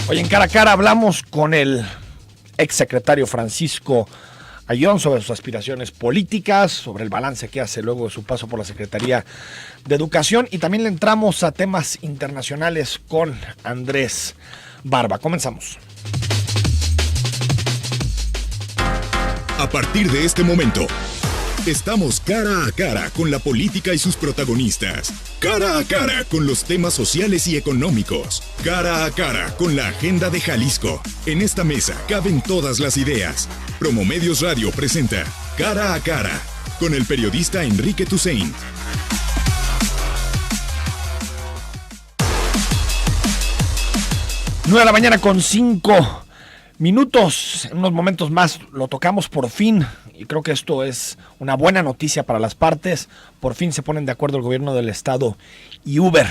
Hoy en Cara a Cara hablamos con el exsecretario Francisco Ayllón sobre sus aspiraciones políticas, sobre el balance que hace luego de su paso por la Secretaría de Educación, y también le entramos a temas internacionales con Andrés Barba. Comenzamos. A partir de este momento, estamos cara a cara con la política y sus protagonistas. Cara a cara con los temas sociales y económicos. Cara a cara con la agenda de Jalisco. En esta mesa caben todas las ideas. Promomedios Radio presenta Cara a Cara con el periodista Enrique Tusain. Nueve de la mañana con 5 minutos. En unos momentos más lo tocamos por fin, y creo que esto es una buena noticia para las partes. Por fin se ponen de acuerdo el gobierno del estado y Uber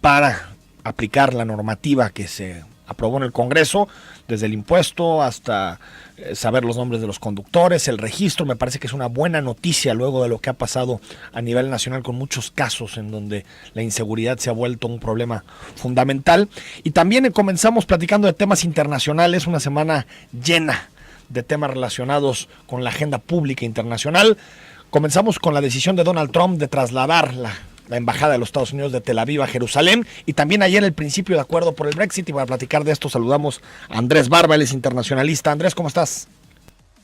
para aplicar la normativa que se aprobó en el Congreso, desde el impuesto hasta saber los nombres de los conductores, el registro. Me parece que es una buena noticia luego de lo que ha pasado a nivel nacional con muchos casos en donde la inseguridad se ha vuelto un problema fundamental. Y también comenzamos platicando de temas internacionales, una semana llena de temas relacionados con la agenda pública internacional. Comenzamos con la decisión de Donald Trump de trasladar la embajada de los Estados Unidos de Tel Aviv a Jerusalén, y también ayer el principio de acuerdo por el Brexit. Y para platicar de esto saludamos a Andrés Barba, él es internacionalista. Andrés, ¿cómo estás?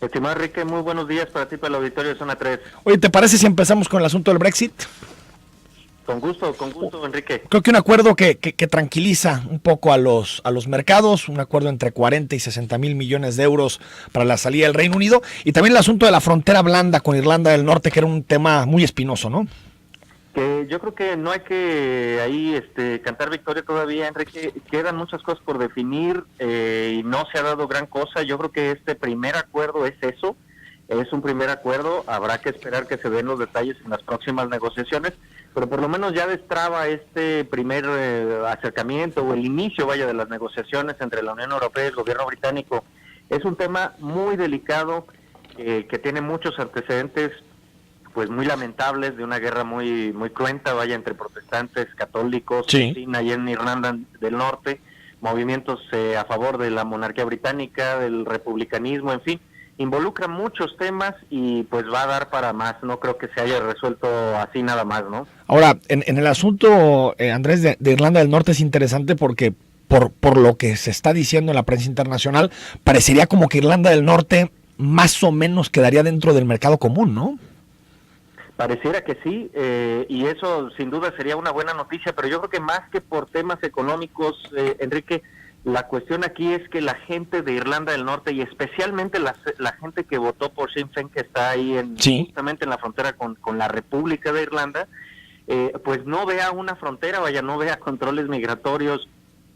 Estimado Enrique, muy buenos días para ti, para el auditorio de Zona 3. Oye, ¿te parece si empezamos con el asunto del Brexit? Con gusto, Enrique. Creo que un acuerdo que tranquiliza un poco a los mercados, un acuerdo entre 40 y 60 mil millones de euros para la salida del Reino Unido, y también el asunto de la frontera blanda con Irlanda del Norte, que era un tema muy espinoso, ¿no? Que yo creo que no hay que ahí cantar victoria todavía, Enrique. Quedan muchas cosas por definir y no se ha dado gran cosa. Yo creo que este primer acuerdo es eso, es un primer acuerdo. Habrá que esperar que se den los detalles en las próximas negociaciones, pero por lo menos ya destraba este primer acercamiento o el inicio, de las negociaciones entre la Unión Europea y el gobierno británico. Es un tema muy delicado que tiene muchos antecedentes pues muy lamentables, de una guerra muy muy cruenta, entre protestantes, católicos, sí, allá en Irlanda del Norte, movimientos a favor de la monarquía británica, del republicanismo, en fin, involucra muchos temas y pues va a dar para más. No creo que se haya resuelto así nada más, ¿no? Ahora, en el asunto, Andrés, de Irlanda del Norte es interesante porque por lo que se está diciendo en la prensa internacional, parecería como que Irlanda del Norte más o menos quedaría dentro del mercado común, ¿no? Pareciera que sí, y eso sin duda sería una buena noticia, pero yo creo que más que por temas económicos, Enrique, la cuestión aquí es que la gente de Irlanda del Norte, y especialmente la gente que votó por Sinn Féin, que está ahí sí, justamente en la frontera con la República de Irlanda, pues no vea una frontera, no vea controles migratorios,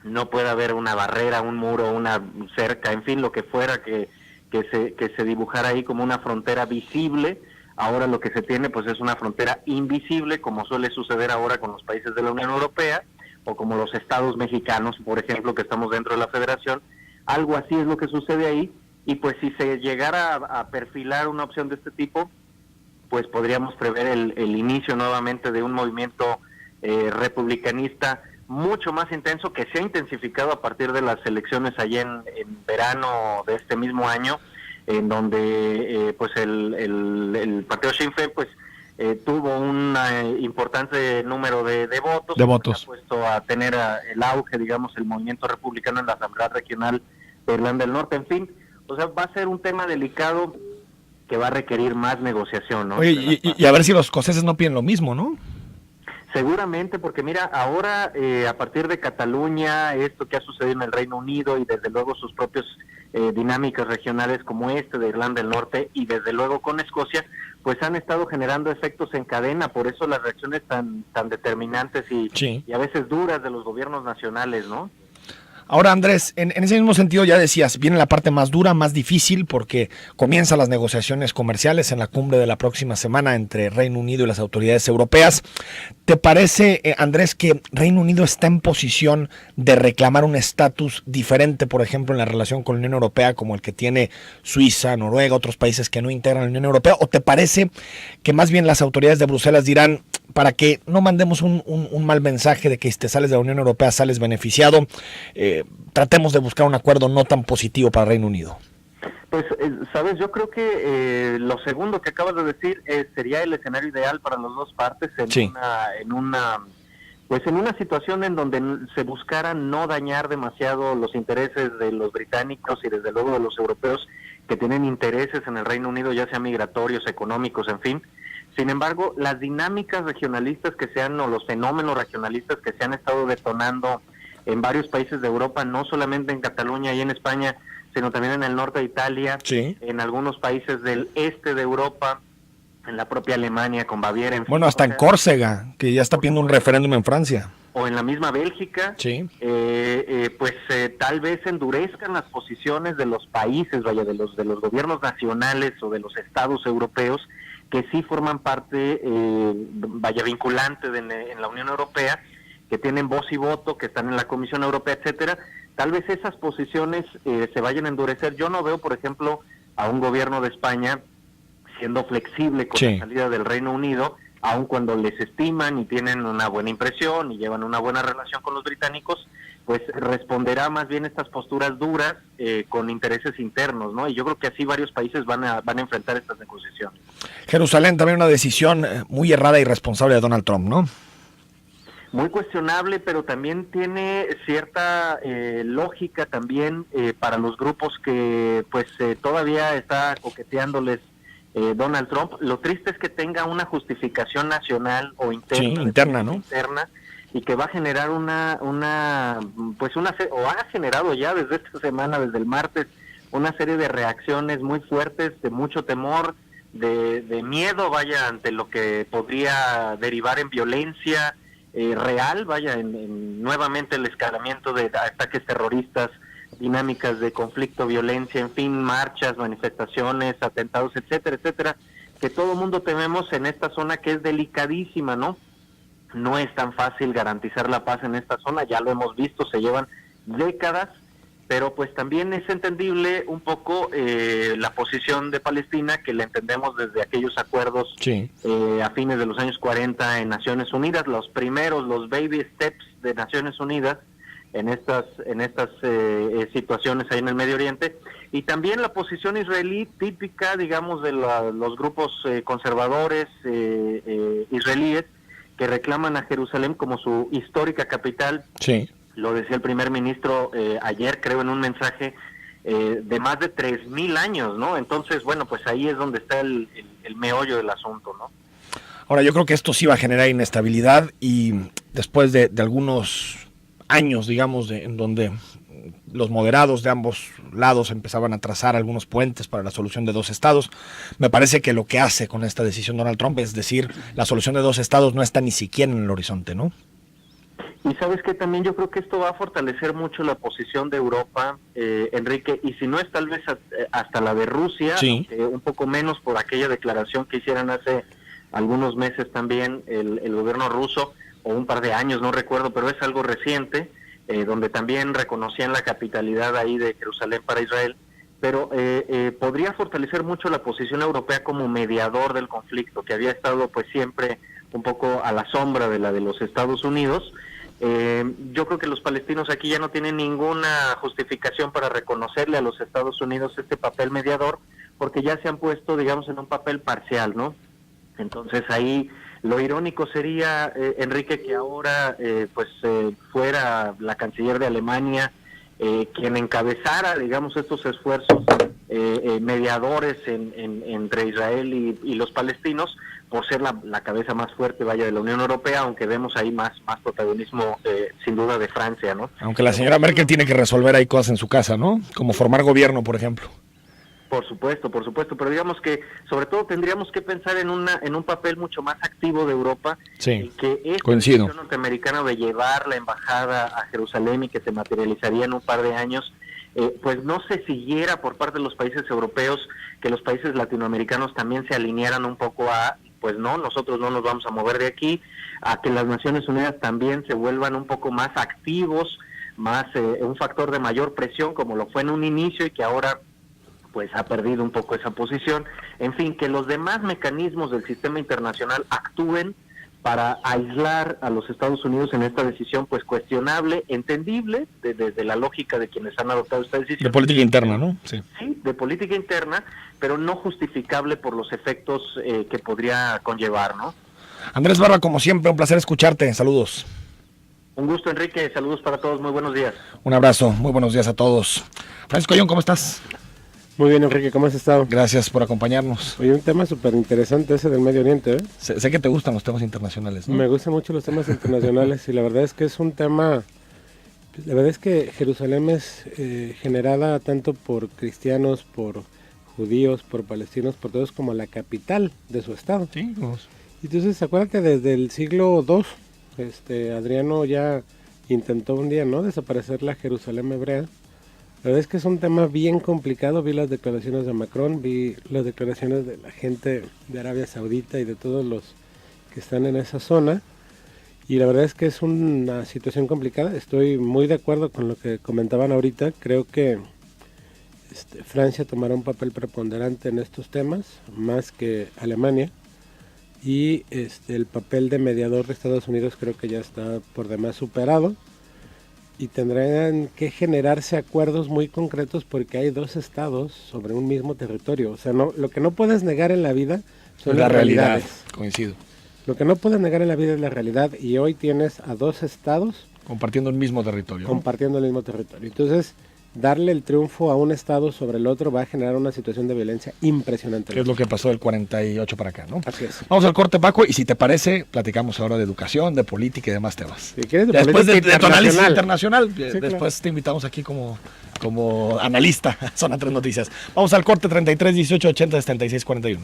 no puede haber una barrera, un muro, una cerca, en fin, lo que fuera que se dibujara ahí como una frontera visible. Ahora lo que se tiene pues es una frontera invisible, como suele suceder ahora con los países de la Unión Europea, o como los estados mexicanos, por ejemplo, que estamos dentro de la federación. Algo así es lo que sucede ahí, y pues si se llegara a perfilar una opción de este tipo, pues podríamos prever el inicio nuevamente de un movimiento republicanista mucho más intenso, que se ha intensificado a partir de las elecciones allá en verano de este mismo año, en donde pues el partido Sinn Féin pues tuvo un importante número de votos. Pues, ha puesto a tener el auge, el movimiento republicano en la Asamblea Regional de Irlanda del Norte. En fin, o sea, va a ser un tema delicado que va a requerir más negociación, ¿no? Oye, y a ver si los escoceses no piden lo mismo, ¿no? Seguramente, porque mira, ahora a partir de Cataluña, esto que ha sucedido en el Reino Unido y desde luego sus propias dinámicas regionales como de Irlanda del Norte, y desde luego con Escocia, pues han estado generando efectos en cadena. Por eso las reacciones tan determinantes y a veces duras de los gobiernos nacionales, ¿no? Ahora, Andrés, en ese mismo sentido ya decías, viene la parte más dura, más difícil, porque comienzan las negociaciones comerciales en la cumbre de la próxima semana entre Reino Unido y las autoridades europeas. ¿Te parece, Andrés, que Reino Unido está en posición de reclamar un estatus diferente, por ejemplo, en la relación con la Unión Europea, como el que tiene Suiza, Noruega, otros países que no integran la Unión Europea? ¿O te parece que más bien las autoridades de Bruselas dirán, para que no mandemos un mal mensaje de que si te sales de la Unión Europea sales beneficiado, tratemos de buscar un acuerdo no tan positivo para Reino Unido? Pues, sabes, yo creo que lo segundo que acabas de decir sería el escenario ideal para las dos partes en una situación en donde se buscara no dañar demasiado los intereses de los británicos y desde luego de los europeos que tienen intereses en el Reino Unido, ya sea migratorios, económicos, en fin. Sin embargo, las dinámicas regionalistas o los fenómenos regionalistas que se han estado detonando en varios países de Europa, no solamente en Cataluña y en España, sino también en el norte de Italia, en algunos países del este de Europa, en la propia Alemania, con Baviera. En fin, hasta en Córcega, que ya está pidiendo un referéndum en Francia. O en la misma Bélgica, tal vez endurezcan las posiciones de los países, de los gobiernos nacionales o de los estados europeos, que sí forman parte, vinculante en la Unión Europea, que tienen voz y voto, que están en la Comisión Europea, etcétera. Tal vez esas posiciones se vayan a endurecer. Yo no veo, por ejemplo, a un gobierno de España siendo flexible con la salida del Reino Unido, aun cuando les estiman y tienen una buena impresión y llevan una buena relación con los británicos, pues responderá más bien estas posturas duras con intereses internos, ¿no? Y yo creo que así varios países van a enfrentar estas negociaciones. Jerusalén, también una decisión muy errada y irresponsable de Donald Trump, ¿no? Muy cuestionable, pero también tiene cierta lógica también para los grupos que todavía está coqueteándoles Donald Trump. Lo triste es que tenga una justificación nacional o interna, ¿no? Interna, y que va a generar o ha generado ya desde esta semana, desde el martes, una serie de reacciones muy fuertes, de mucho temor, de miedo, ante lo que podría derivar en violencia real, en nuevamente el escalamiento de ataques terroristas, dinámicas de conflicto, violencia, en fin, marchas, manifestaciones, atentados, etcétera, etcétera, que todo mundo tememos en esta zona que es delicadísima, ¿no? No es tan fácil garantizar la paz en esta zona, ya lo hemos visto, se llevan décadas, pero pues también es entendible un poco la posición de Palestina, que la entendemos desde aquellos acuerdos a fines de los años 40 en Naciones Unidas, los primeros, los baby steps de Naciones Unidas, en estas situaciones ahí en el Medio Oriente, y también la posición israelí típica, digamos, de los grupos conservadores israelíes que reclaman a Jerusalén como su histórica capital. Lo decía el primer ministro ayer, creo, en un mensaje de más de 3,000 años, ¿no? Entonces, pues ahí es donde está el meollo del asunto, ¿no? Ahora, yo creo que esto sí va a generar inestabilidad, y después de algunos años, digamos, en donde los moderados de ambos lados empezaban a trazar algunos puentes para la solución de dos estados, me parece que lo que hace con esta decisión Donald Trump es decir, la solución de dos estados no está ni siquiera en el horizonte, ¿no? Y sabes que también yo creo que esto va a fortalecer mucho la posición de Europa, Enrique, y si no es tal vez hasta la de Rusia, un poco menos por aquella declaración que hicieron hace algunos meses también el gobierno ruso, o un par de años, no recuerdo, pero es algo reciente, donde también reconocían la capitalidad ahí de Jerusalén para Israel, pero podría fortalecer mucho la posición europea como mediador del conflicto, que había estado pues siempre un poco a la sombra de la de los Estados Unidos. Yo creo que los palestinos aquí ya no tienen ninguna justificación para reconocerle a los Estados Unidos este papel mediador, porque ya se han puesto, digamos, en un papel parcial, ¿no? Entonces ahí lo irónico sería, Enrique, que ahora fuera la canciller de Alemania quien encabezara, digamos, estos esfuerzos mediadores entre Israel y los palestinos, por ser la cabeza más fuerte, de la Unión Europea, aunque vemos ahí más protagonismo, sin duda, de Francia, ¿no? Aunque la señora Merkel tiene que resolver ahí cosas en su casa, ¿no? Como formar gobierno, por ejemplo. Por supuesto, pero digamos que sobre todo tendríamos que pensar en un papel mucho más activo de Europa, que esta decisión norteamericana de llevar la embajada a Jerusalén y que se materializaría en un par de años, pues no se siguiera por parte de los países europeos, que los países latinoamericanos también se alinearan un poco a, pues no, nosotros no nos vamos a mover de aquí, a que las Naciones Unidas también se vuelvan un poco más activos, más un factor de mayor presión, como lo fue en un inicio y que ahora pues ha perdido un poco esa posición. En fin, que los demás mecanismos del sistema internacional actúen para aislar a los Estados Unidos en esta decisión pues cuestionable, entendible desde la lógica de quienes han adoptado esta decisión. De política interna, ¿no? Sí, de política interna, pero no justificable por los efectos que podría conllevar, ¿no? Andrés Barba, como siempre, un placer escucharte. Saludos. Un gusto, Enrique. Saludos para todos. Muy buenos días. Un abrazo. Muy buenos días a todos. Francisco Ayón, ¿cómo estás? Muy bien, Enrique, ¿cómo has estado? Gracias por acompañarnos. Oye, un tema súper interesante ese del Medio Oriente, ¿eh? Sé que te gustan los temas internacionales, ¿no? Me gustan mucho los temas internacionales y la verdad es que es un tema... La verdad es que Jerusalén es generada tanto por cristianos, por judíos, por palestinos, por todos como la capital de su estado. Sí, Entonces, acuérdate, desde el siglo II, Adriano ya intentó un día, ¿no?, desaparecer la Jerusalén hebrea. La verdad es que es un tema bien complicado. Vi las declaraciones de Macron, vi las declaraciones de la gente de Arabia Saudita y de todos los que están en esa zona. Y la verdad es que es una situación complicada. Estoy muy de acuerdo con lo que comentaban ahorita. Creo que Francia tomará un papel preponderante en estos temas, más que Alemania. Y el papel de mediador de Estados Unidos creo que ya está por demás superado. Y tendrán que generarse acuerdos muy concretos porque hay dos estados sobre un mismo territorio. O sea, lo que no puedes negar en la vida son las realidades. Coincido. Lo que no puedes negar en la vida es la realidad y hoy tienes a dos estados compartiendo el mismo territorio. Compartiendo el mismo territorio. Entonces, darle el triunfo a un estado sobre el otro va a generar una situación de violencia impresionante. Que es lo que pasó del 48 para acá, ¿no? Así es. Vamos al corte, Paco, y si te parece, platicamos ahora de educación, de política y demás temas. Si quieres, después de tu análisis internacional, sí, después claro. Te invitamos aquí como analista. Zona 3 Noticias. Vamos al corte 33 18 80 76 41.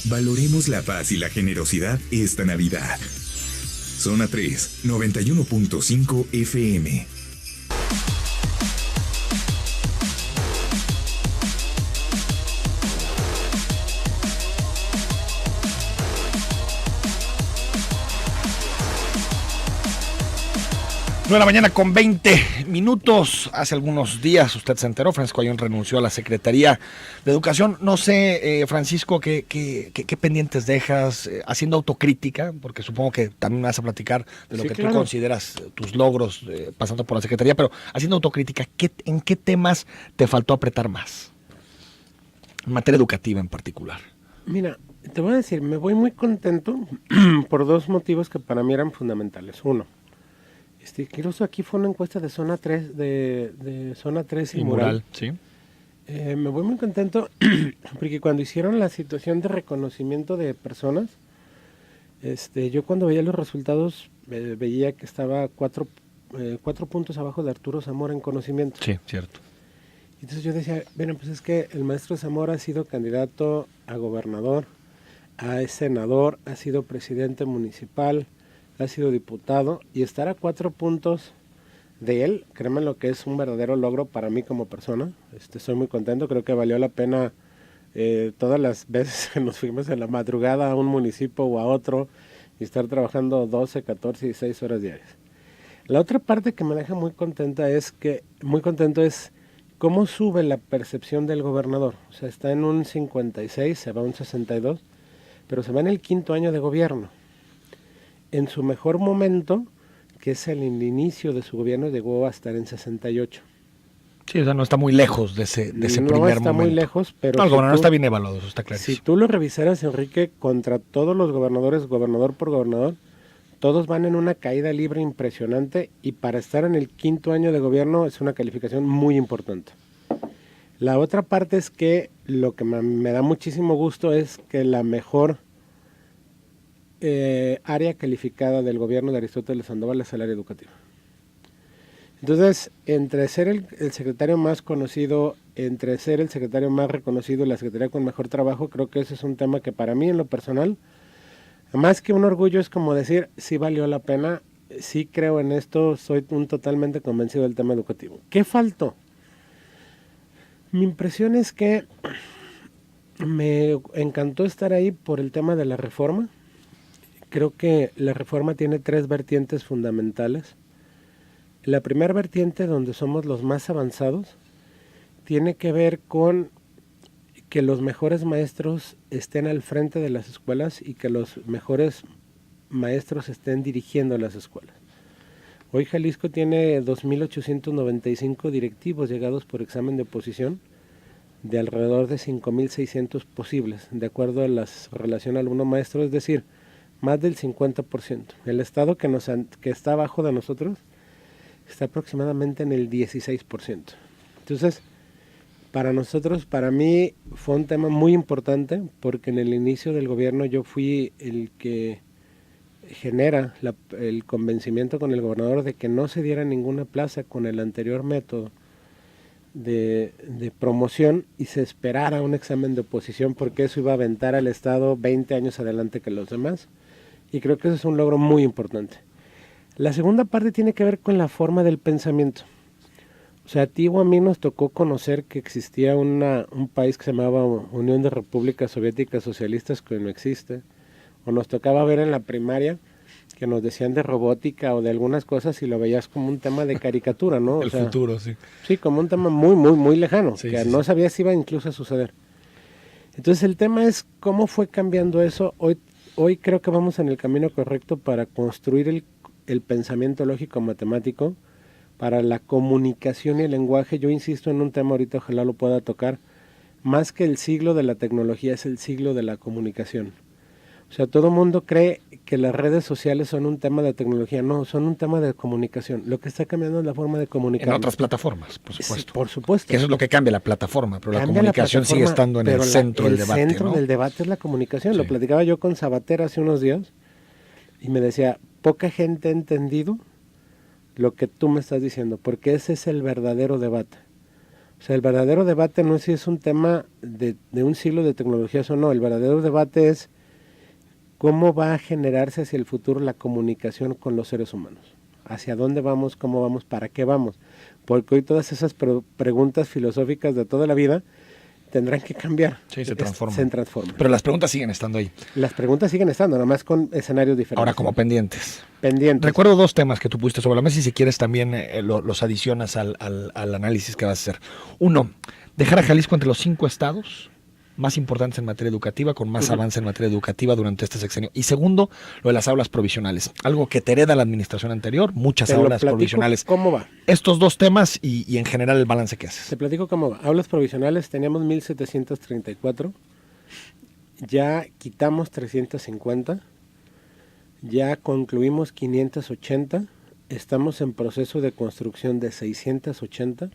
Valoremos la paz y la generosidad esta Navidad. Zona 3, 91.5 FM. De la mañana con 20 minutos. Hace algunos días usted se enteró, Francisco Ayón renunció a la Secretaría de Educación. No sé, Francisco, ¿qué pendientes dejas haciendo autocrítica? Porque supongo que también me vas a platicar de lo que tú consideras tus logros pasando por la Secretaría, pero haciendo autocrítica, ¿en qué temas te faltó apretar más? En materia educativa en particular. Mira, te voy a decir, me voy muy contento por dos motivos que para mí eran fundamentales. Uno, incluso aquí fue una encuesta de Zona 3, de Zona 3 y Mural. Sí. Me voy muy contento porque cuando hicieron la situación de reconocimiento de personas, yo cuando veía los resultados veía que estaba 4 puntos abajo de Arturo Zamora en conocimiento. Sí, cierto. Entonces yo decía, bueno, pues es que el maestro Zamora ha sido candidato a gobernador, a senador, ha sido presidente municipal, ha sido diputado, y estar a 4 puntos de él, créeme lo que es un verdadero logro para mí como persona. Estoy muy contento, creo que valió la pena todas las veces que nos fuimos en la madrugada a un municipio o a otro y estar trabajando 12, 14 y 16 horas diarias. La otra parte que me deja muy contento es cómo sube la percepción del gobernador. O sea, está en un 56, se va a un 62, pero se va en el 5º año de gobierno. En su mejor momento, que es el inicio de su gobierno, llegó a estar en 68. Sí, o sea, no está muy lejos de ese primer momento. No está muy lejos, pero... No, el gobernador está bien evaluado, eso está clarísimo. Si tú lo revisaras, Enrique, contra todos los gobernadores, gobernador por gobernador, todos van en una caída libre impresionante y para estar en el 5º año de gobierno es una calificación muy importante. La otra parte es que lo que me da muchísimo gusto es que la mejor área calificada del gobierno de Aristóteles Sandoval es el área educativa. Entonces, entre ser el secretario más conocido, entre ser el secretario más reconocido y la secretaría con mejor trabajo, creo que ese es un tema que para mí en lo personal, más que un orgullo, es como decir, sí valió la pena, sí creo en esto, soy totalmente convencido del tema educativo. ¿Qué faltó? Mi impresión es que me encantó estar ahí por el tema de la reforma. Creo que la reforma tiene 3 vertientes fundamentales. La primera vertiente, donde somos los más avanzados, tiene que ver con que los mejores maestros estén al frente de las escuelas y que los mejores maestros estén dirigiendo las escuelas. Hoy Jalisco tiene 2.895 directivos llegados por examen de oposición, de alrededor de 5.600 posibles, de acuerdo a la relación alumno-maestro, es decir, más del 50%. El estado que está abajo de nosotros está aproximadamente en el 16%. Entonces, para nosotros, para mí, fue un tema muy importante, porque en el inicio del gobierno yo fui el que genera el convencimiento con el gobernador de que no se diera ninguna plaza con el anterior método de promoción y se esperara un examen de oposición, porque eso iba a aventar al Estado 20 años adelante que los demás, y creo que eso es un logro muy importante. La segunda parte tiene que ver con la forma del pensamiento. O sea, a ti o a mí nos tocó conocer que existía un país que se llamaba Unión de Repúblicas Soviéticas Socialistas, que no existe, o nos tocaba ver en la primaria que nos decían de robótica o de algunas cosas y lo veías como un tema de caricatura, ¿no? El futuro, sí. Sí, como un tema muy, muy, muy lejano, Sí, que sí, no sí. sabías si iba incluso a suceder. Entonces el tema es cómo fue cambiando eso. Hoy creo que vamos en el camino correcto para construir el pensamiento lógico matemático, para la comunicación y el lenguaje. Yo insisto en un tema, ahorita ojalá lo pueda tocar, más que el siglo de la tecnología es el siglo de la comunicación. O sea, todo el mundo cree que las redes sociales son un tema de tecnología. No, son un tema de comunicación. Lo que está cambiando es la forma de comunicar. En otras plataformas, por supuesto. Sí, por supuesto. Que eso es lo que cambia la plataforma, pero la Cambia comunicación sigue plataforma, estando en el pero centro del debate, El centro ¿no? del debate es la comunicación. Sí. Lo platicaba yo con Sabater hace unos días y me decía, poca gente ha entendido lo que tú me estás diciendo, porque ese es el verdadero debate. O sea, el verdadero debate no es si es un tema de un siglo de tecnologías o no. El verdadero debate es cómo va a generarse hacia el futuro la comunicación con los seres humanos. Hacia dónde vamos, cómo vamos, para qué vamos. Porque hoy todas esas preguntas filosóficas de toda la vida tendrán que cambiar. Sí, se transforman. Se transforman. Pero las preguntas siguen estando ahí. Las preguntas siguen estando, nada más con escenarios diferentes. Ahora como pendientes. Pendientes. Recuerdo dos temas que tú pusiste sobre la mesa y si quieres también los adicionas al análisis que vas a hacer. Uno, dejar a Jalisco entre los 5 estados más importantes en materia educativa, con más avance en materia educativa durante este sexenio. Y segundo, lo de las aulas provisionales. Algo que te hereda la administración anterior, muchas Te lo aulas platico provisionales. ¿Cómo va? Estos dos temas y en general el balance que haces. Te platico cómo va. Aulas provisionales, teníamos 1,734. Ya quitamos 350. Ya concluimos 580. Estamos en proceso de construcción de 680.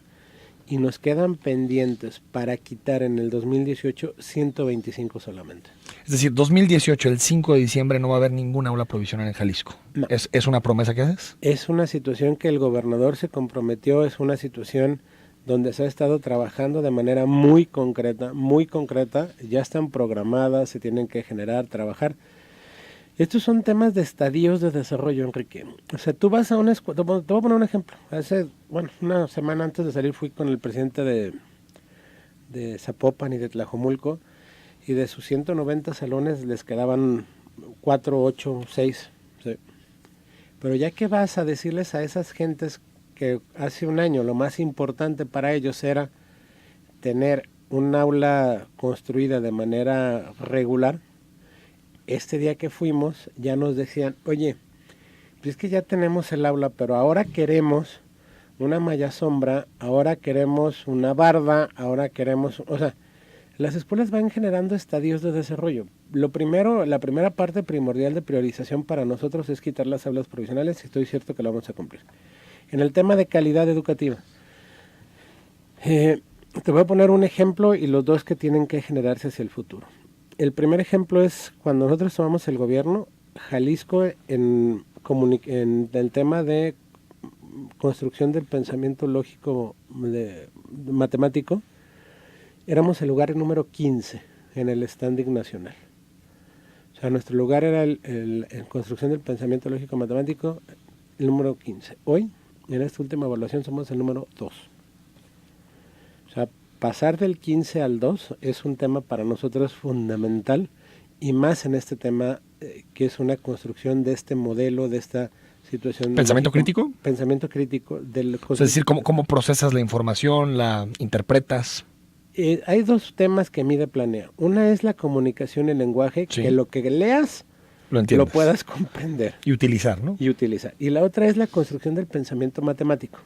Y nos quedan pendientes para quitar en el 2018 125 solamente. Es decir, 2018, el 5 de diciembre, no va a haber ninguna aula provisional en Jalisco. No. ¿Es una promesa que haces? Es una situación que el gobernador se comprometió, es una situación donde se ha estado trabajando de manera muy concreta, ya están programadas, se tienen que generar, trabajar. Estos son temas de estadios de desarrollo, Enrique. O sea, tú vas a una escuela, te voy a poner un ejemplo. Una semana antes de salir fui con el presidente de Zapopan y de Tlajomulco, y de sus 190 salones les quedaban 4, 8, 6. Sí. Pero ya que vas a decirles a esas gentes que hace un año lo más importante para ellos era tener un aula construida de manera regular, este día que fuimos ya nos decían, oye, pues es que ya tenemos el aula, pero ahora queremos una malla sombra, ahora queremos una barda, ahora queremos, o sea, las escuelas van generando estadios de desarrollo. Lo primero, la primera parte primordial de priorización para nosotros es quitar las aulas provisionales y estoy cierto que lo vamos a cumplir. En el tema de calidad educativa, te voy a poner un ejemplo y los dos que tienen que generarse hacia el futuro. El primer ejemplo es cuando nosotros tomamos el gobierno, Jalisco en el tema de construcción del pensamiento lógico matemático, éramos el lugar número 15 en el standing nacional. O sea, nuestro lugar era en construcción del pensamiento lógico matemático, el número 15. Hoy, en esta última evaluación, somos el número 2. O sea, pasar del 15 al 2 es un tema para nosotros fundamental, y más en este tema que es una construcción de este modelo, de esta situación... ¿Pensamiento crítico? Pensamiento crítico. Es decir, ¿cómo procesas la información, la interpretas? Hay dos temas que mide Planea. Una es la comunicación y el lenguaje, Sí. que lo que leas lo puedas comprender. Y utilizar, ¿no? Y utilizar. Y la otra es la construcción del pensamiento matemático.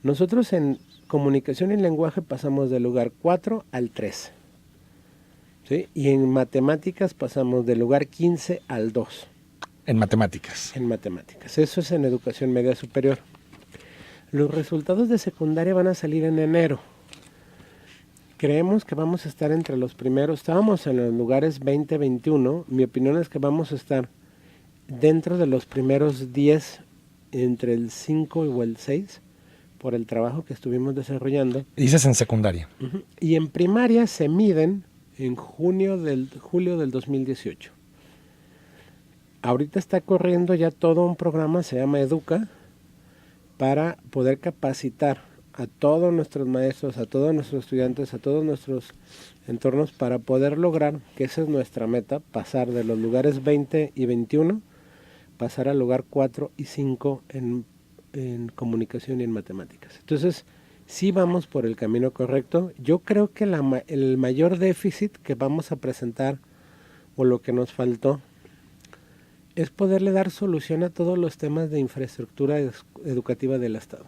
Nosotros en comunicación y lenguaje pasamos del lugar 4 al 3. ¿Sí? Y en matemáticas pasamos del lugar 15 al 2. En matemáticas. En matemáticas. Eso es en educación media superior. Los resultados de secundaria van a salir en enero. Creemos que vamos a estar entre los primeros. Estábamos en los lugares 20-21. Mi opinión es que vamos a estar dentro de los primeros 10, entre el 5 o el 6, por el trabajo que estuvimos desarrollando. Dices en secundaria. Uh-huh. Y en primaria se miden en julio del 2018. Ahorita está corriendo ya todo un programa, se llama Educa, para poder capacitar a todos nuestros maestros, a todos nuestros estudiantes, a todos nuestros entornos, para poder lograr, que esa es nuestra meta, pasar de los lugares 20 y 21, pasar al lugar 4 y 5 en comunicación y en matemáticas. Entonces, sí vamos por el camino correcto. Yo creo que el mayor déficit que vamos a presentar, o lo que nos faltó, es poderle dar solución a todos los temas de infraestructura educativa del Estado.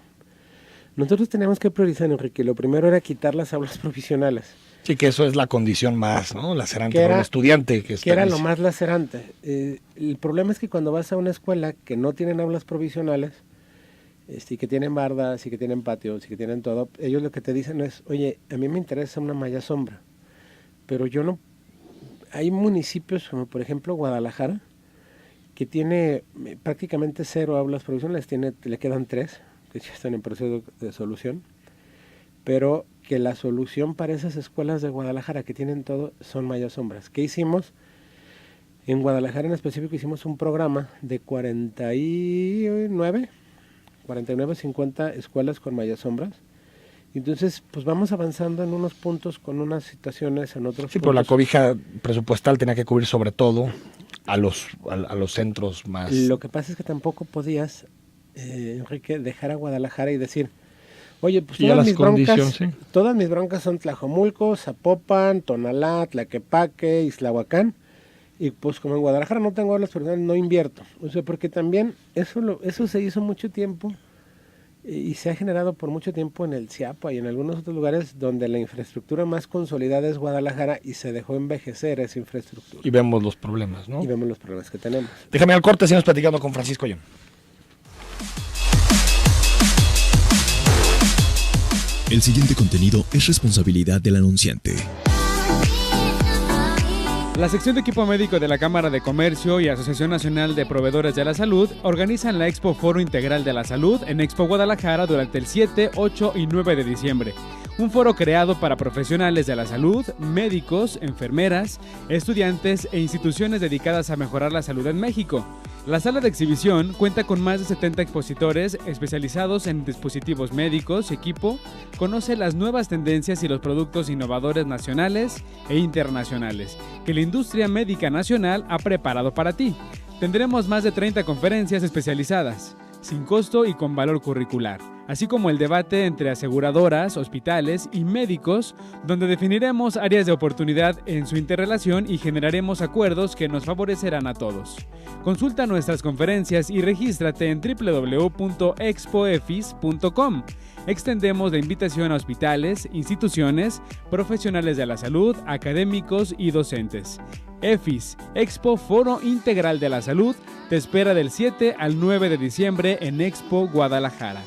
Nosotros teníamos que priorizar, Enrique. Lo primero era quitar las aulas provisionales. Sí, que eso es la condición más, ¿no? Lacerante para el estudiante. Que era lo más lacerante. El problema es que cuando vas a una escuela que no tienen aulas provisionales, y que tienen bardas, y que tienen patios, y que tienen todo, ellos lo que te dicen es, oye, a mí me interesa una malla sombra, pero yo no... Hay municipios como por ejemplo Guadalajara, que tiene prácticamente 0 aulas provisionales, le quedan 3, que ya están en proceso de solución, pero que la solución para esas escuelas de Guadalajara que tienen todo son mallas sombras. ¿Qué hicimos? En Guadalajara en específico hicimos un programa de 49, 50 escuelas con mallas sombras. Entonces, pues vamos avanzando en unos puntos con unas situaciones, en otros sí, puntos. pero la cobija presupuestal tenía que cubrir sobre todo a los centros más... Lo que pasa es que tampoco podías, Enrique, dejar a Guadalajara y decir, oye, pues todas mis broncas son Tlajomulco, Zapopan, Tonalá, Tlaquepaque, Islahuacán, y pues como en Guadalajara no tengo aulas provisionales, no invierto. O sea, porque también eso se hizo mucho tiempo y se ha generado por mucho tiempo en el Chiapa y en algunos otros lugares donde la infraestructura más consolidada es Guadalajara y se dejó envejecer esa infraestructura. Y vemos los problemas, ¿no? Y vemos los problemas que tenemos. Déjame al corte, seguimos platicando con Francisco Ayón. El siguiente contenido es responsabilidad del anunciante. La sección de equipo médico de la Cámara de Comercio y Asociación Nacional de Proveedores de la Salud organizan la Expo Foro Integral de la Salud en Expo Guadalajara durante el 7, 8 y 9 de diciembre. Un foro creado para profesionales de la salud, médicos, enfermeras, estudiantes e instituciones dedicadas a mejorar la salud en México. La sala de exhibición cuenta con más de 70 expositores especializados en dispositivos médicos y equipo, conoce las nuevas tendencias y los productos innovadores nacionales e internacionales que la industria médica nacional ha preparado para ti. Tendremos más de 30 conferencias especializadas, sin costo y con valor curricular, así como el debate entre aseguradoras, hospitales y médicos, donde definiremos áreas de oportunidad en su interrelación y generaremos acuerdos que nos favorecerán a todos. Consulta nuestras conferencias y regístrate en www.expoefis.com. Extendemos la invitación a hospitales, instituciones, profesionales de la salud, académicos y docentes. EFIS, Expo Foro Integral de la Salud, te espera del 7 al 9 de diciembre en Expo Guadalajara.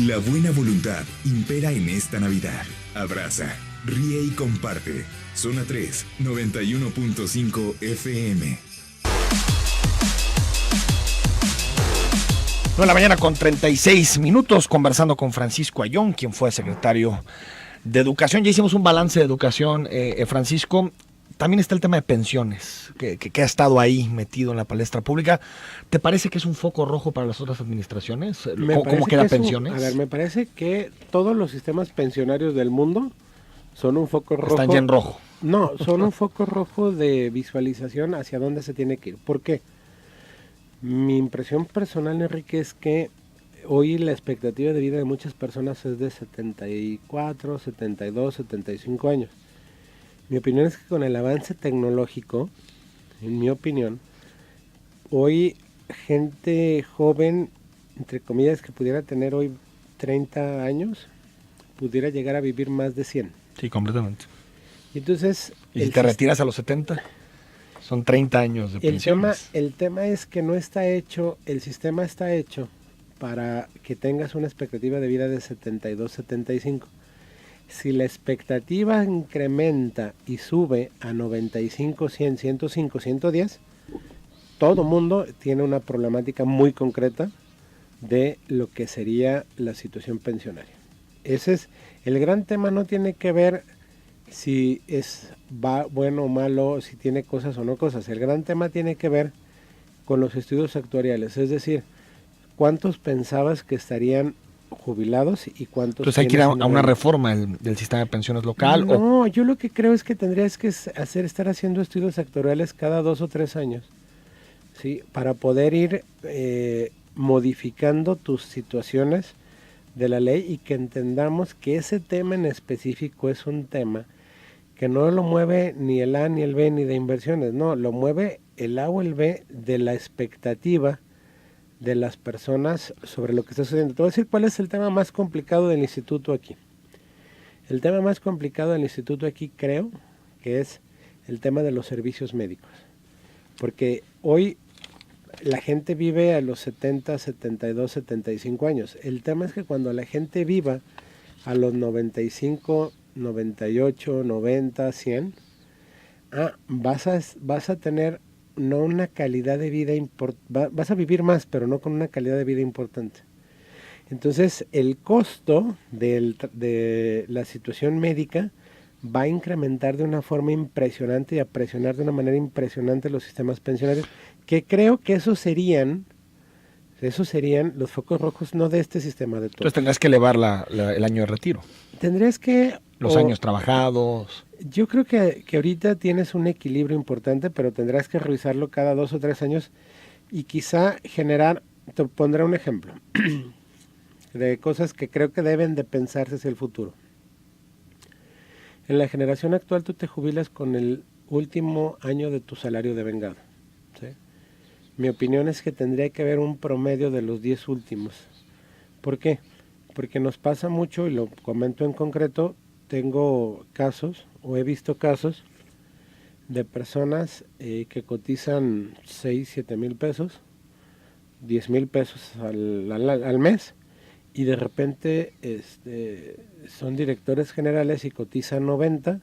La buena voluntad impera en esta Navidad. Abraza, ríe y comparte. Zona 3, 91.5 FM. 9 de la mañana con 36 minutos conversando con Francisco Ayón, quien fue secretario de Educación. Ya hicimos un balance de educación, Francisco. También está el tema de pensiones, que ha estado ahí metido en la palestra pública. ¿Te parece que es un foco rojo para las otras administraciones? ¿Cómo queda pensiones? A ver, me parece que todos los sistemas pensionarios del mundo son un foco rojo. Están ya en rojo. No, son un foco rojo de visualización hacia dónde se tiene que ir. ¿Por qué? Mi impresión personal, Enrique, es que hoy la expectativa de vida de muchas personas es de 74, 72, 75 años. Mi opinión es que con el avance tecnológico, en mi opinión, hoy gente joven, entre comillas, que pudiera tener hoy 30 años, pudiera llegar a vivir más de 100. Sí, completamente. Y entonces... ¿Y si te retiras a los 70? Son 30 años de pensiones. El tema es que no está hecho, el sistema está hecho para que tengas una expectativa de vida de 72, 75. Si la expectativa incrementa y sube a 95, 100, 105, 110, todo mundo tiene una problemática muy concreta de lo que sería la situación pensionaria. Ese es el gran tema. No tiene que ver si es bueno o malo, si tiene cosas o no cosas. El gran tema tiene que ver con los estudios actuariales, es decir, cuántos pensabas que estarían jubilados y cuántos... Entonces hay que ir a una reforma del sistema de pensiones local. No, yo lo que creo es que tendrías que estar haciendo estudios actuariales cada 2 o 3 años, ¿sí? Para poder ir modificando tus situaciones de la ley y que entendamos que ese tema en específico es un tema que no lo mueve ni el A ni el B ni de inversiones, no, lo mueve el A o el B de la expectativa de las personas sobre lo que está sucediendo. Te voy a decir cuál es el tema más complicado del instituto aquí. El tema más complicado del instituto aquí creo que es el tema de los servicios médicos. Porque hoy la gente vive a los 70, 72, 75 años. El tema es que cuando la gente viva a los 95, 98, 90, 100, vas a tener no una calidad de vida vas a vivir más, pero no con una calidad de vida importante. Entonces, el costo de la situación médica va a incrementar de una forma impresionante y a presionar de una manera impresionante los sistemas pensionarios, que creo que esos serían los focos rojos no de este sistema de todo. Entonces tendrás que elevar el año de retiro. Tendrías que... Los años trabajados. Yo creo que ahorita tienes un equilibrio importante, pero tendrás que revisarlo cada 2 o 3 años y quizá generar, te pondré un ejemplo, de cosas que creo que deben de pensarse hacia el futuro. En la generación actual tú te jubilas con el último año de tu salario devengado, ¿sí? Mi opinión es que tendría que haber un promedio de los 10 últimos. ¿Por qué? Porque nos pasa mucho, y lo comento en concreto, tengo casos, o he visto casos, de personas que cotizan 6, 7 mil pesos, 10 mil pesos al mes, y de repente son directores generales y cotizan 90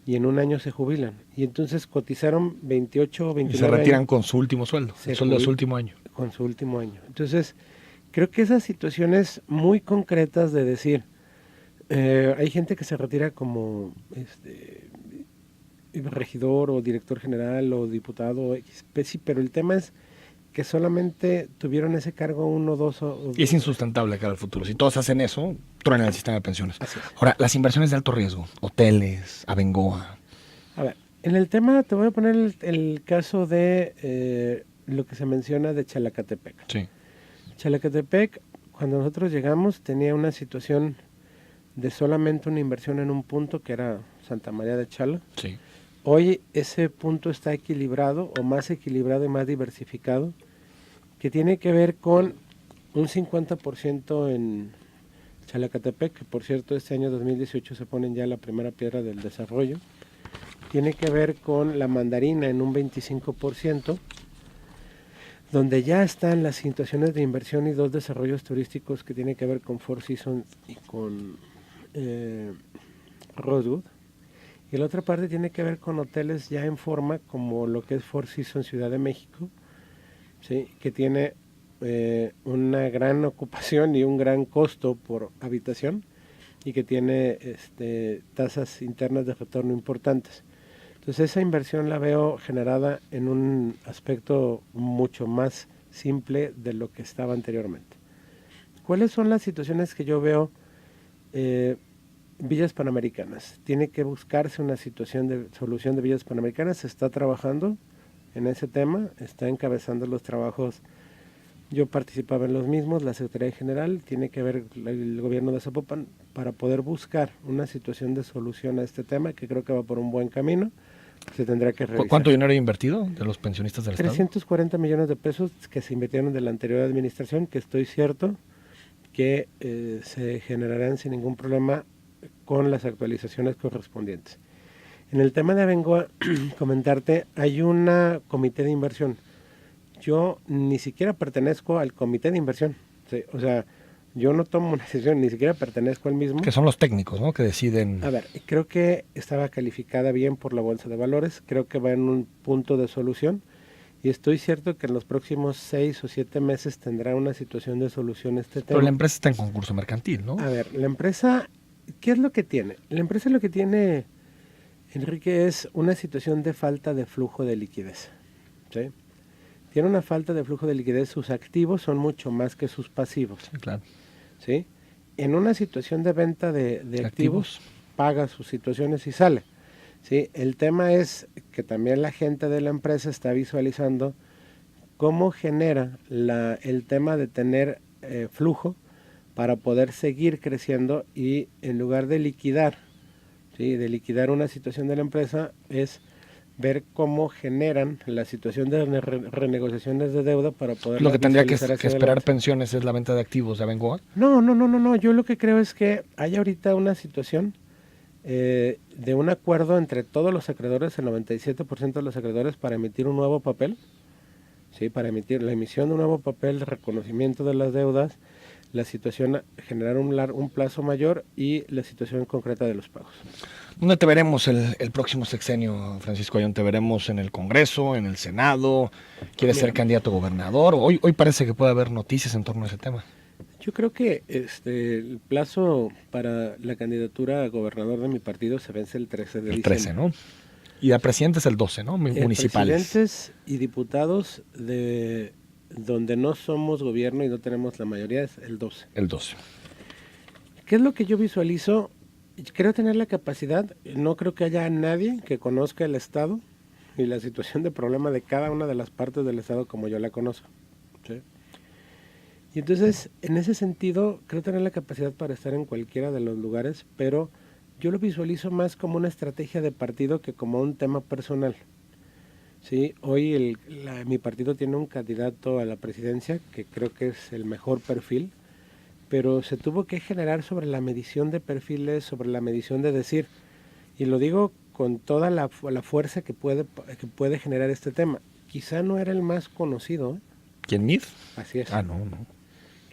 y en un año se jubilan. Y entonces cotizaron 28 o 29 y se retiran años, con su último sueldo, el sueldo de su último año. Con su último año. Entonces, creo que esas situaciones muy concretas de decir, hay gente que se retira como regidor o director general o diputado, sí, pero el tema es que solamente tuvieron ese cargo 1, 2 o... Y es insustentable cara al futuro. Si todos hacen eso, truenan el sistema de pensiones. Así es. Ahora, las inversiones de alto riesgo, hoteles, Abengoa. A ver, en el tema te voy a poner el caso de lo que se menciona de Chalacatepec. Sí. Chalacatepec, cuando nosotros llegamos, tenía una situación de solamente una inversión en un punto, que era Santa María de Chala. Sí. Hoy ese punto está equilibrado, o más equilibrado y más diversificado, que tiene que ver con un 50% en Chalacatepec, que por cierto este año 2018 se ponen ya la primera piedra del desarrollo. Tiene que ver con la Mandarina en un 25%, donde ya están las situaciones de inversión y 2 desarrollos turísticos que tienen que ver con Four Seasons y con Rosewood. Y la otra parte tiene que ver con hoteles ya en forma, como lo que es Four Seasons Ciudad de México, ¿sí? Que tiene una gran ocupación y un gran costo por habitación y que tiene tasas internas de retorno importantes. Entonces esa inversión la veo generada en un aspecto mucho más simple de lo que estaba anteriormente. ¿Cuáles son las situaciones que yo veo Villas Panamericanas. Tiene que buscarse una situación de solución de Villas Panamericanas. Se está trabajando en ese tema, está encabezando los trabajos. Yo participaba en los mismos, la Secretaría General, tiene que ver el gobierno de Zapopan para poder buscar una situación de solución a este tema, que creo que va por un buen camino. Se tendrá que revisar. ¿Cuánto dinero ha invertido de los pensionistas del Estado? 340 millones de pesos que se invirtieron de la anterior administración, que estoy cierto que se generarán sin ningún problema con las actualizaciones correspondientes. En el tema de Abengoa, comentarte, hay una comité de inversión. Yo ni siquiera pertenezco al comité de inversión. ¿Sí? O sea, yo no tomo una decisión, ni siquiera pertenezco al mismo. Que son los técnicos, ¿no? Que deciden. A ver, creo que estaba calificada bien por la Bolsa de Valores, creo que va en un punto de solución y estoy cierto que en los próximos 6 o 7 meses tendrá una situación de solución este tema. Pero la empresa está en concurso mercantil, ¿no? A ver, la empresa, ¿qué es lo que tiene? La empresa lo que tiene, Enrique, es una situación de falta de flujo de liquidez. ¿Sí? Tiene una falta de flujo de liquidez, sus activos son mucho más que sus pasivos. Sí, claro. ¿Sí? En una situación de venta de activos, paga sus situaciones y sale. ¿Sí? El tema es que también la gente de la empresa está visualizando cómo genera el tema de tener flujo para poder seguir creciendo y en lugar de liquidar, ¿sí? De liquidar una situación de la empresa es ver cómo generan la situación de renegociaciones de deuda para poder... Lo que tendría que esperar pensiones es la venta de activos de Abengoa. No. Yo lo que creo es que hay ahorita una situación de un acuerdo entre todos los acreedores, el 97% de los acreedores, para emitir un nuevo papel, ¿sí? Para emitir la emisión de un nuevo papel, reconocimiento de las deudas, la situación, generar un plazo mayor y la situación concreta de los pagos. ¿Dónde te veremos el próximo sexenio, Francisco Ayón? ¿Te veremos en el Congreso, en el Senado? ¿Quieres ser candidato a gobernador? Hoy parece que puede haber noticias en torno a ese tema. Yo creo que el plazo para la candidatura a gobernador de mi partido se vence el 13 de diciembre. El 13, ¿no? Y a presidentes el 12, ¿no? Municipales. Presidentes y diputados de donde no somos gobierno y no tenemos la mayoría es el 12. El 12. ¿Qué es lo que yo visualizo? Creo tener la capacidad, no creo que haya nadie que conozca el Estado y la situación de problema de cada una de las partes del Estado como yo la conozco. ¿Sí? Y entonces, en ese sentido, creo tener la capacidad para estar en cualquiera de los lugares, pero yo lo visualizo más como una estrategia de partido que como un tema personal. Sí, hoy mi partido tiene un candidato a la presidencia que creo que es el mejor perfil, pero se tuvo que generar sobre la medición de perfiles, sobre la medición de decir, y lo digo con toda la fuerza que puede generar este tema. Quizá no era el más conocido. ¿Quién, Mid? Así es. No.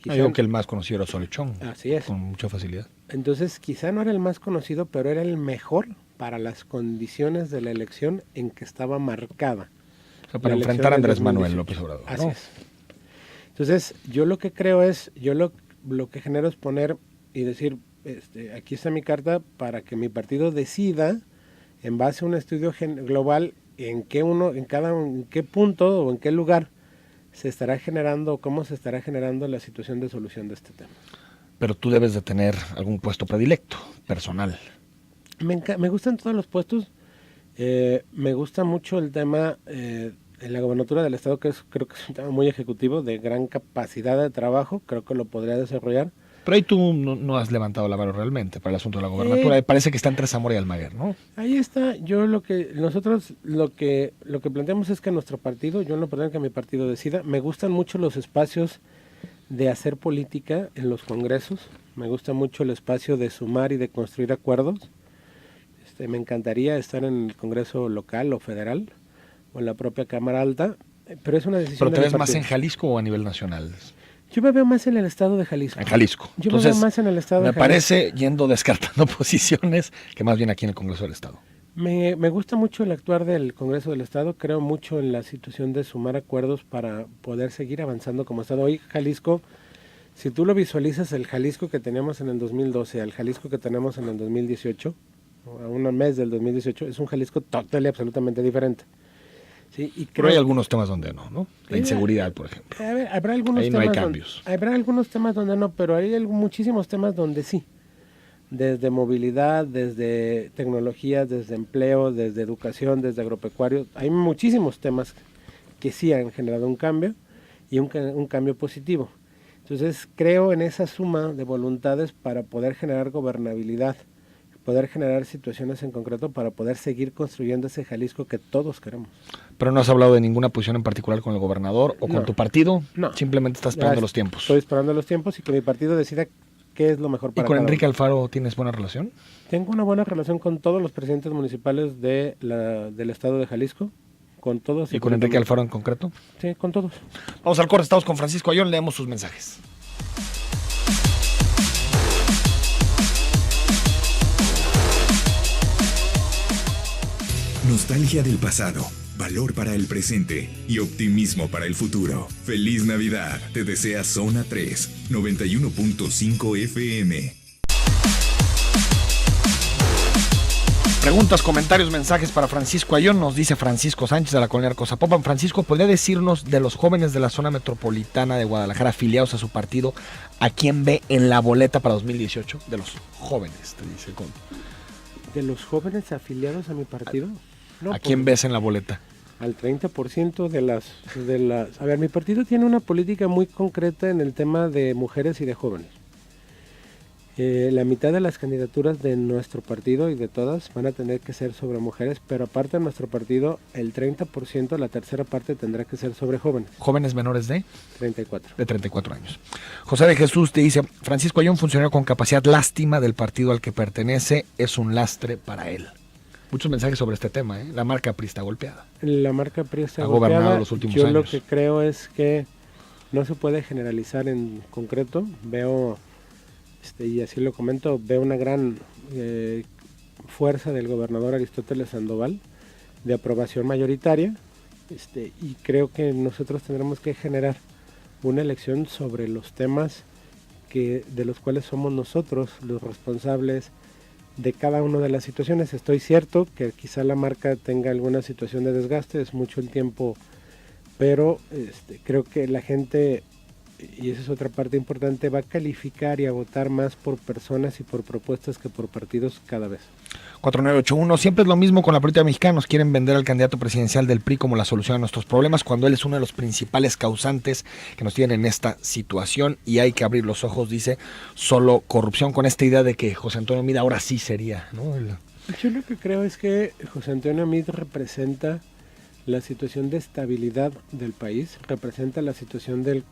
Digo que el más conocido era Solechón. Así es. Con mucha facilidad. Entonces, quizá no era el más conocido, pero era el mejor para las condiciones de la elección en que estaba marcada. O sea, para enfrentar a Andrés Manuel López Obrador. Así ¿no? es. Entonces, yo lo que creo es, lo que genero es poner y decir, aquí está mi carta para que mi partido decida, en base a un estudio global, en qué punto o en qué lugar se estará generando, cómo se estará generando la situación de solución de este tema. Pero tú debes de tener algún puesto predilecto, personal. Me gustan todos los puestos. Me gusta mucho el tema en la gobernatura del Estado, creo que es un tema muy ejecutivo, de gran capacidad de trabajo, creo que lo podría desarrollar. Pero ahí tú no has levantado la mano realmente para el asunto de la gobernatura. Parece que está entre Zamora y Almaguer, ¿no? Ahí está. Nosotros lo que planteamos es que nuestro partido, yo no pretendo que mi partido decida. Me gustan mucho los espacios de hacer política en los congresos. Me gusta mucho el espacio de sumar y de construir acuerdos. Me encantaría estar en el Congreso local o federal o en la propia Cámara Alta, pero es una decisión. ¿Pero te ves más en Jalisco o a nivel nacional? Yo me veo más en el estado de Jalisco. En Jalisco. Yo me veo más en el estado de Jalisco. Me parece, yendo descartando posiciones, que más bien aquí en el Congreso del Estado. Me gusta mucho el actuar del Congreso del Estado. Creo mucho en la situación de sumar acuerdos para poder seguir avanzando como Estado. Hoy Jalisco, si tú lo visualizas, el Jalisco que teníamos en el 2012 al Jalisco que tenemos en el 2018, a un mes del 2018, es un Jalisco total y absolutamente diferente. Sí, y pero hay algunos temas donde no. La inseguridad, por ejemplo. Habrá algunos ahí temas no hay cambios. Habrá algunos temas donde no, pero hay muchísimos temas donde sí. desde movilidad, desde tecnología, desde empleo, desde educación, desde agropecuario. Hay muchísimos temas que sí han generado un cambio y un cambio positivo. Entonces creo en esa suma de voluntades para poder generar gobernabilidad, poder generar situaciones en concreto para poder seguir construyendo ese Jalisco que todos queremos. Pero no has hablado de ninguna posición en particular con el gobernador o con tu partido, simplemente estás esperando los tiempos. Estoy esperando los tiempos y que mi partido decida qué es lo mejor para ¿Y con cada Enrique uno. Alfaro tienes buena relación? Tengo una buena relación con todos los presidentes municipales del estado de Jalisco, con todos. ¿Y con Enrique Alfaro en concreto? Sí, con todos. Vamos al corte, estamos con Francisco Ayllón, leemos sus mensajes. Nostalgia del pasado, valor para el presente y optimismo para el futuro. Feliz Navidad, te desea Zona 3, 91.5 FM. Preguntas, comentarios, mensajes para Francisco Ayllón, nos dice Francisco Sánchez de la colonia Arcozapopan. Francisco, ¿podría decirnos de los jóvenes de la zona metropolitana de Guadalajara afiliados a su partido, a quién ve en la boleta para 2018? De los jóvenes, te dice. ¿De los jóvenes afiliados a mi partido? No, ¿A quién ves en la boleta? Al 30% de las... A ver, mi partido tiene una política muy concreta en el tema de mujeres y de jóvenes. La mitad de las candidaturas de nuestro partido y de todas van a tener que ser sobre mujeres, pero aparte de nuestro partido, el 30%, la tercera parte, tendrá que ser sobre jóvenes. ¿Jóvenes menores de? 34. De 34 años. José de Jesús te dice, Francisco Ayllón, funcionario con capacidad, lástima del partido al que pertenece, es un lastre para él. Muchos mensajes sobre este tema, ¿eh? La marca PRI está golpeada. La marca PRI está golpeada. Ha gobernado los últimos años. Yo lo que creo es que no se puede generalizar en concreto. Veo... y así lo comento, veo una gran fuerza del gobernador Aristóteles Sandoval de aprobación mayoritaria, y creo que nosotros tendremos que generar una elección sobre los temas de los cuales somos nosotros los responsables de cada una de las situaciones. Estoy cierto que quizá la marca tenga alguna situación de desgaste, es mucho el tiempo, pero creo que la gente, y esa es otra parte importante, va a calificar y a votar más por personas y por propuestas que por partidos cada vez. 4981, siempre es lo mismo con la política mexicana, nos quieren vender al candidato presidencial del PRI como la solución a nuestros problemas, cuando él es uno de los principales causantes que nos tienen en esta situación, y hay que abrir los ojos, dice, solo corrupción, con esta idea de que José Antonio Meade ahora sí sería, ¿no? Yo lo que creo es que José Antonio Meade representa la situación de estabilidad del país, representa la situación del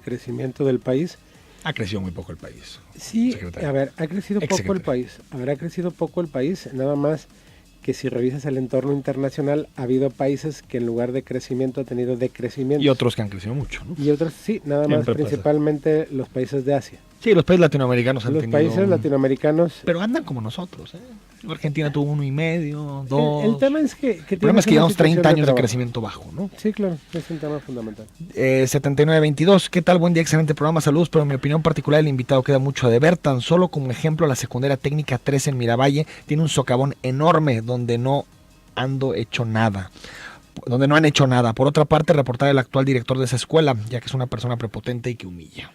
crecimiento del país. Ha crecido muy poco el país. Sí, secretario. A ver, ha crecido poco el país. Ha crecido poco el país, nada más que si revisas el entorno internacional, ha habido países que en lugar de crecimiento ha tenido decrecimiento. Y otros que han crecido mucho, ¿no? Y otros, sí, nada más, principalmente los países de Asia. Sí, los países latinoamericanos han tenido... Los países latinoamericanos... Pero andan como nosotros, ¿eh? Argentina tuvo 1.5, 2... El tema es que el problema es que llevamos 30 años de crecimiento bajo, ¿no? Sí, claro, es un tema fundamental. 7922, ¿qué tal? Buen día, excelente programa, saludos, pero en mi opinión particular el invitado queda mucho a deber. Tan solo como ejemplo, la secundaria técnica 3 en Miravalle tiene un socavón enorme donde no han hecho nada. Por otra parte, reportar el actual director de esa escuela, ya que es una persona prepotente y que humilla.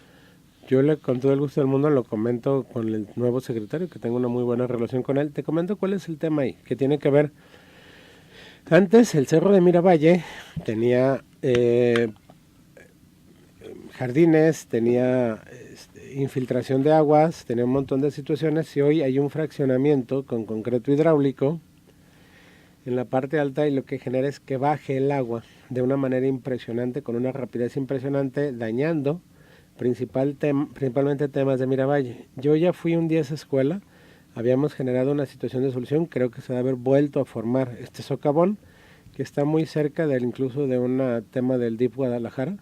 Yo con todo el gusto del mundo lo comento con el nuevo secretario, que tengo una muy buena relación con él. Te comento cuál es el tema ahí, que tiene que ver... Antes el Cerro de Miravalle tenía jardines, tenía infiltración de aguas, tenía un montón de situaciones, y hoy hay un fraccionamiento con concreto hidráulico en la parte alta, y lo que genera es que baje el agua de una manera impresionante, con una rapidez impresionante, dañando principalmente temas de Miravalle. Yo ya fui un día a esa escuela, habíamos generado una situación de solución, creo que se debe haber vuelto a formar este socavón, que está muy cerca incluso de un tema del DIF Guadalajara.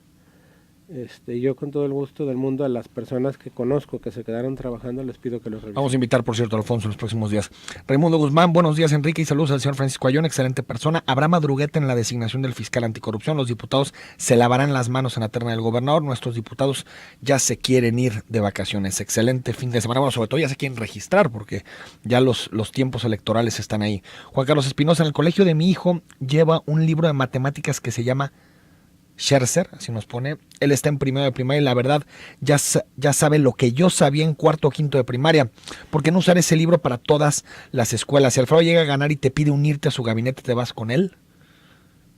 Yo con todo el gusto del mundo a las personas que conozco que se quedaron trabajando les pido que los revisen. Vamos a invitar, por cierto, a Alfonso en los próximos días. Raimundo Guzmán, buenos días, Enrique, y saludos al señor Francisco Ayllón, excelente persona. Habrá madrugueta en la designación del fiscal anticorrupción, los diputados se lavarán las manos en la terna del gobernador, nuestros diputados ya se quieren ir de vacaciones. Excelente fin de semana, bueno, sobre todo ya se quieren registrar porque ya los tiempos electorales están ahí. Juan Carlos Espinosa, en el colegio de mi hijo lleva un libro de matemáticas que se llama Scherzer, así nos pone, él está en primero de primaria y la verdad ya sabe lo que yo sabía en cuarto o quinto de primaria. ¿Por qué no usar ese libro para todas las escuelas? Si Alfaro llega a ganar y te pide unirte a su gabinete, ¿te vas con él?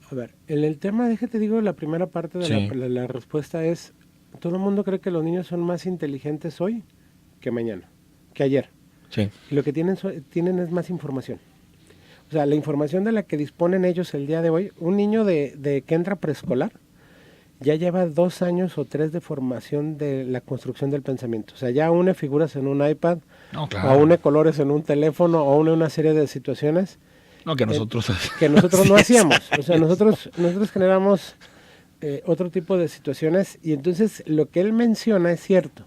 A ver, en el tema, déjate digo, la primera parte de la respuesta es, todo el mundo cree que los niños son más inteligentes hoy que mañana, que ayer. Sí. Y lo que tienen es más información. O sea, la información de la que disponen ellos el día de hoy, un niño de que entra preescolar, ya lleva 2 años o 3 de formación de la construcción del pensamiento. O sea, ya une figuras en un iPad, o une colores en un teléfono, o une una serie de situaciones. No, que nosotros... que nosotros no hacíamos. O sea, nosotros generamos otro tipo de situaciones, y entonces lo que él menciona es cierto.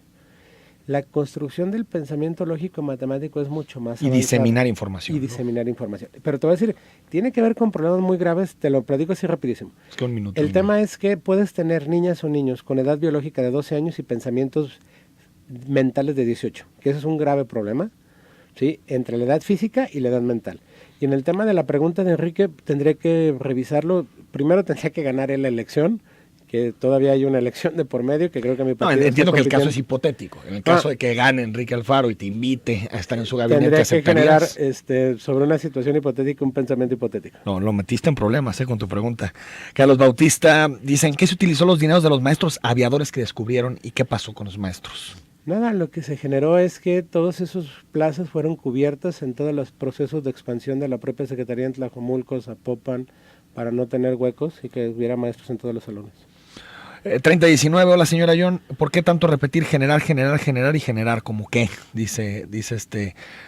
La construcción del pensamiento lógico matemático es mucho más avanzada. Diseminar información. Y diseminar información. Pero te voy a decir, tiene que ver con problemas muy graves, te lo platico así rapidísimo. Es que un minuto. El tema es que puedes tener niñas o niños con edad biológica de 12 años y pensamientos mentales de 18, que eso es un grave problema, ¿sí? Entre la edad física y la edad mental. Y en el tema de la pregunta de Enrique, tendré que revisarlo. Primero tendría que ganar él la elección, que todavía hay una elección de por medio, que creo que mi partido... No, entiendo que el caso es hipotético. En el caso de que gane Enrique Alfaro y te invite a estar en su gabinete, tendría que generar ¿aceptarías? Sobre una situación hipotética un pensamiento hipotético. No, lo metiste en problemas con tu pregunta. Carlos Bautista dice, ¿en qué se utilizó los dineros de los maestros aviadores que descubrieron y qué pasó con los maestros? Nada, lo que se generó es que todos esos plazas fueron cubiertas en todos los procesos de expansión de la propia Secretaría en Tlajomulco, Zapopan, para no tener huecos y que hubiera maestros en todos los salones. 3019, hola señora John, ¿por qué tanto repetir generar y generar? ¿Cómo qué? Dice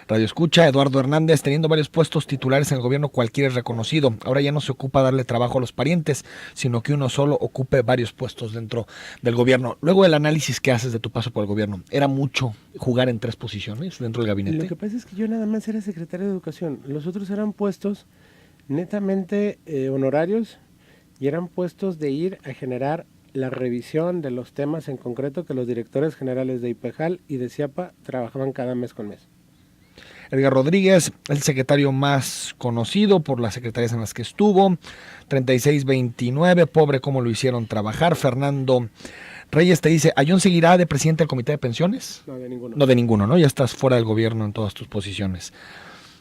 Radio Escucha. Eduardo Hernández, teniendo varios puestos titulares en el gobierno, cualquiera es reconocido. Ahora ya no se ocupa darle trabajo a los parientes, sino que uno solo ocupe varios puestos dentro del gobierno. Luego el análisis que haces de tu paso por el gobierno, ¿era mucho jugar en 3 posiciones dentro del gabinete? Lo que pasa es que yo nada más era secretario de Educación. Los otros eran puestos netamente honorarios y eran puestos de ir a generar la revisión de los temas en concreto que los directores generales de IPEJAL y de CIAPA trabajaban cada mes con mes. Edgar Rodríguez, el secretario más conocido por las secretarías en las que estuvo. 3629, pobre cómo lo hicieron trabajar. Fernando Reyes te dice, ¿Ayón seguirá de presidente del Comité de Pensiones? No, de ninguno. No, de ninguno, ¿no? Ya estás fuera del gobierno en todas tus posiciones.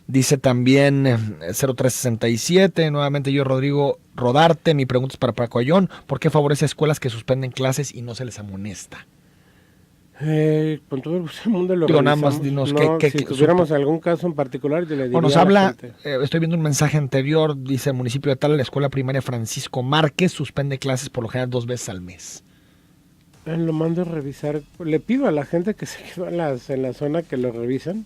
Dice también 0367, nuevamente yo, Rodrigo Rodarte, mi pregunta es para Paco Ayón, ¿por qué favorece a escuelas que suspenden clases y no se les amonesta? Con todo el mundo lo digo, revisamos. nada más dinos no, si tuviéramos algún caso en particular, yo le diría nos a la habla, gente. estoy viendo un mensaje anterior, dice el municipio de Tal, la escuela primaria Francisco Márquez suspende clases por lo general 2 veces al mes. Lo mando a revisar, le pido a la gente que se quedó en la zona que lo revisen,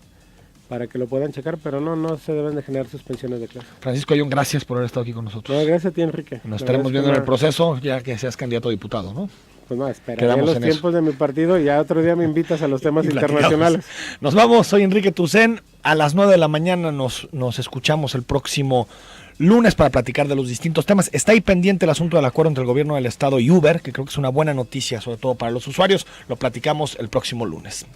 para que lo puedan checar, pero no se deben de generar suspensiones de clase. Francisco Ayón, gracias por haber estado aquí con nosotros. No, gracias a ti, Enrique. Nos estaremos viendo en el proceso, ya que seas candidato a diputado, ¿no? Pues no, espera, en los tiempos de mi partido, ya otro día me invitas a los temas internacionales. Nos vamos, soy Enrique Tucen, a las 9 de la mañana nos escuchamos el próximo lunes para platicar de los distintos temas. Está ahí pendiente el asunto del acuerdo entre el gobierno del estado y Uber, que creo que es una buena noticia, sobre todo para los usuarios. Lo platicamos el próximo lunes.